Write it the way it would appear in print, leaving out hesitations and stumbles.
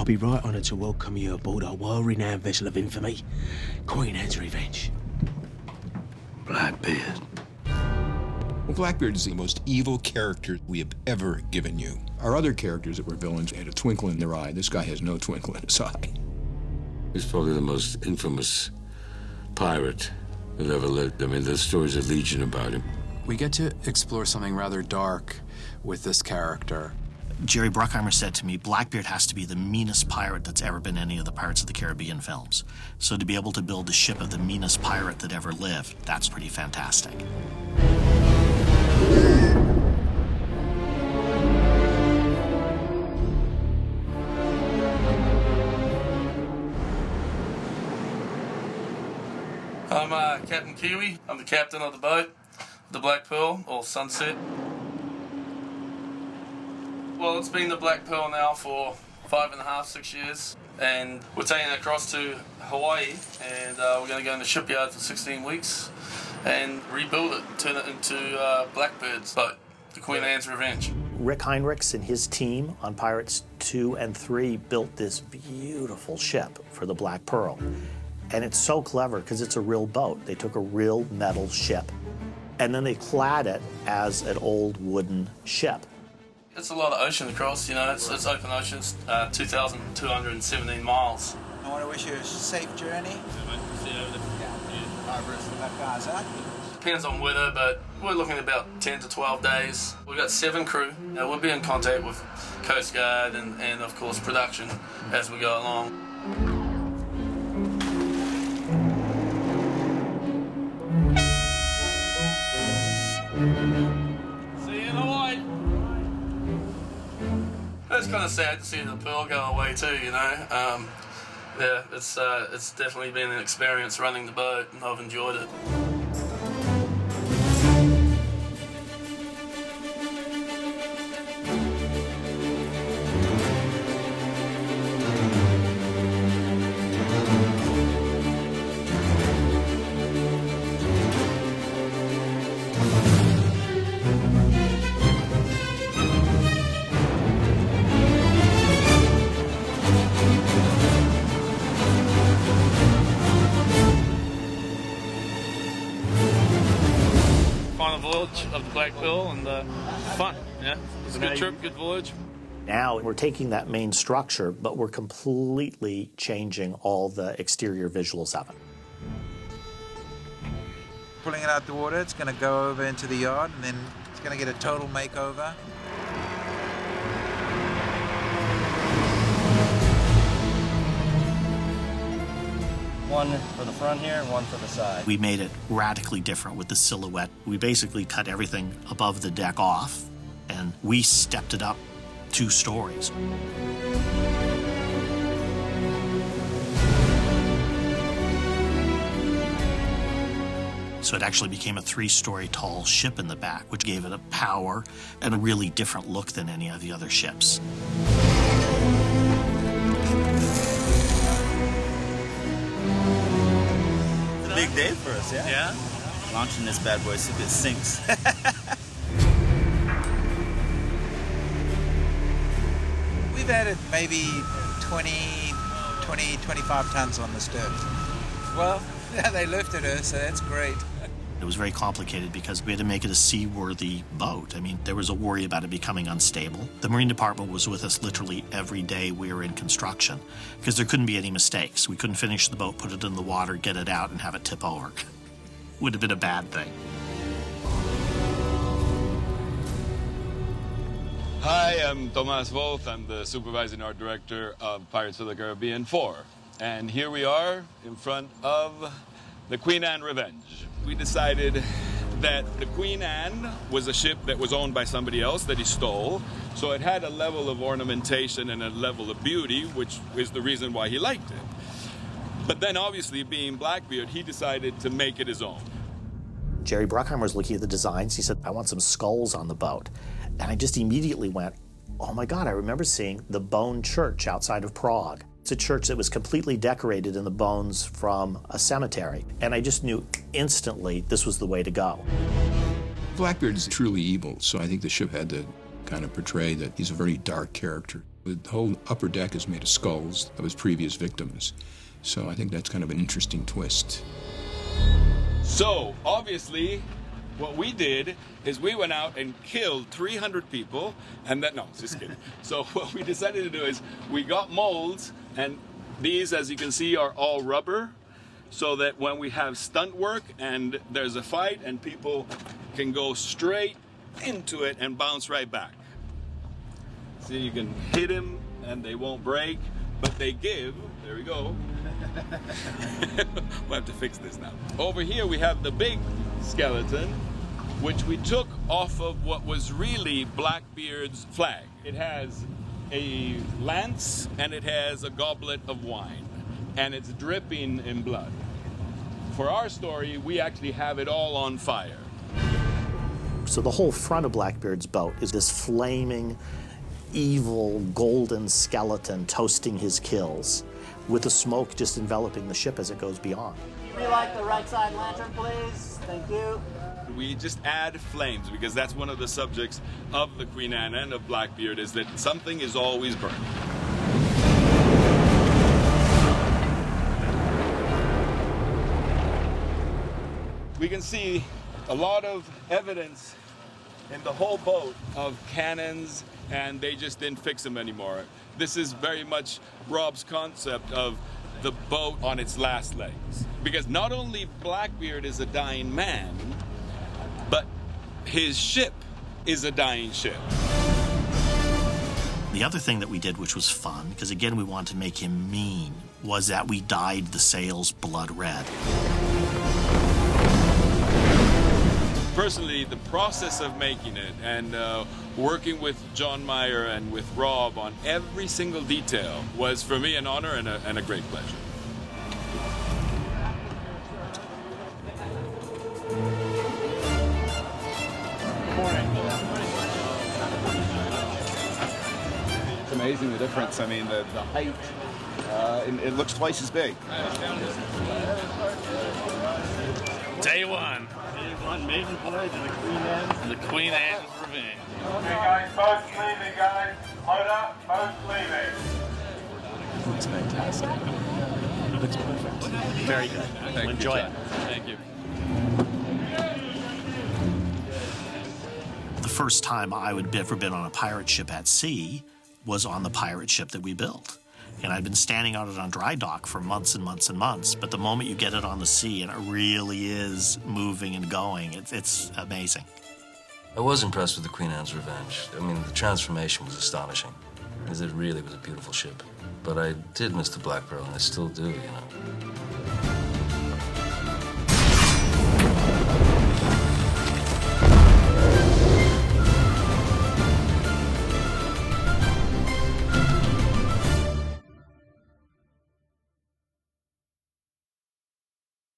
be right honoured to welcome you aboard our world-renowned vessel of infamy, Queen Anne's Revenge. Blackbeard. Well, Blackbeard is the most evil character we have ever given you. Our other characters that were villains had a twinkle in their eye. This guy has no twinkle in his eye. He's probably the most infamous pirate that ever lived. I mean, there's stories of Legion about him. We get to explore something rather dark with this character. Jerry Bruckheimer said to me, Blackbeard has to be the meanest pirate that's ever been in any of the Pirates of the Caribbean films. So to be able to build a ship of the meanest pirate that ever lived, that's pretty fantastic. I'm Captain Kiwi. I'm the captain of the boat, the Black Pearl, or Sunset. Well, it's been the Black Pearl now for 5.5, 6 years, and we're taking it across to Hawaii, and we're going to go in the shipyard for 16 weeks and rebuild it, turn it into Blackbeard's boat, the Queen Anne's Revenge. Rick Heinrichs and his team on Pirates 2 and 3 built this beautiful ship for the Black Pearl. And it's so clever because it's a real boat. They took a real metal ship, and then they clad it as an old wooden ship. It's a lot of ocean across, you know, it's open oceans, 2,217 miles. I want to wish you a safe journey. Depends on weather, but we're looking at about 10 to 12 days. We've got 7 crew. We'll be in contact with Coast Guard and of course, production as we go along. See you in Hawaii. It's kind of sad to see the Pearl go away too, you know. Yeah, it's definitely been an experience running the boat, and I've enjoyed it. Final voyage of the Black Pearl, and fun, yeah. It's a good trip, good voyage. Now we're taking that main structure, but we're completely changing all the exterior visuals of it. Pulling it out the water, it's going to go over into the yard, and then it's going to get a total makeover. One for the front here and one for the side. We made it radically different with the silhouette. We basically cut everything above the deck off, and we stepped it up 2 stories. So it actually became a 3-story tall ship in the back, which gave it a power and a really different look than any of the other ships. Big day for us, yeah? Yeah? Launching this bad boy, see if it sinks. We've added maybe 25 tons on the stern. Well, yeah, they lifted her, so that's great. It was very complicated because we had to make it a seaworthy boat. I mean, there was a worry about it becoming unstable. The Marine Department was with us literally every day we were in construction because there couldn't be any mistakes. We couldn't finish the boat, put it in the water, get it out, and have it tip over. Would have been a bad thing. Hi, I'm Tomas Wolf. I'm the supervising art director of Pirates of the Caribbean 4. And here we are in front of the Queen Anne Revenge. We decided that the Queen Anne was a ship that was owned by somebody else that he stole, so it had a level of ornamentation and a level of beauty, which is the reason why he liked it. But then obviously, being Blackbeard, he decided to make it his own. Jerry Bruckheimer was looking at the designs. He said, I want some skulls on the boat. And I just immediately went, oh my God, I remember seeing the Bone Church outside of Prague. It's a church that was completely decorated in the bones from a cemetery. And I just knew instantly this was the way to go. Blackbeard is truly evil, so I think the ship had to kind of portray that he's a very dark character. The whole upper deck is made of skulls of his previous victims. So I think that's kind of an interesting twist. So, obviously, what we did is we went out and killed 300 people, and no, just kidding. So what we decided to do is we got molds, and these, as you can see, are all rubber, so that when we have stunt work and there's a fight and people can go straight into it and bounce right back. See, you can hit them and they won't break, but they give. There we go. We'll have to fix this now. Over here we have the big skeleton, which we took off of what was really Blackbeard's flag. It has a lance and it has a goblet of wine, and it's dripping in blood. For our story, we actually have it all on fire. So the whole front of Blackbeard's boat is this flaming, evil, golden skeleton toasting his kills, with the smoke just enveloping the ship as it goes beyond. Relight the right side lantern, please. Thank you. We just add flames because that's one of the subjects of the Queen Anne and of Blackbeard, is that something is always burning. We can see a lot of evidence in the whole boat of cannons, and they just didn't fix them anymore. This is very much Rob's concept of the boat on its last legs. Because not only Blackbeard is a dying man, but his ship is a dying ship. The other thing that we did, which was fun, because again we wanted to make him mean, was that we dyed the sails blood red. Personally, the process of making it and working with John Meyer and with Rob on every single detail was for me an honor and a great pleasure. It's amazing the difference. I mean, the height, it looks twice as big. Day one. Maiden voyage of the Queen Anne. The Queen Anne's Revenge. Okay, guys, boats leaving, guys. Hold up, boats leaving. Looks fantastic. Looks perfect. Very good. Thank Enjoy you, it. Thank you. The first time I would ever been on a pirate ship at sea was on the pirate ship that we built. And I'd been standing on it on dry dock for months and months and months, but the moment you get it on the sea and it really is moving and going, it's amazing. I was impressed with the Queen Anne's Revenge. I mean, the transformation was astonishing, because it really was a beautiful ship. But I did miss the Black Pearl, and I still do, you know.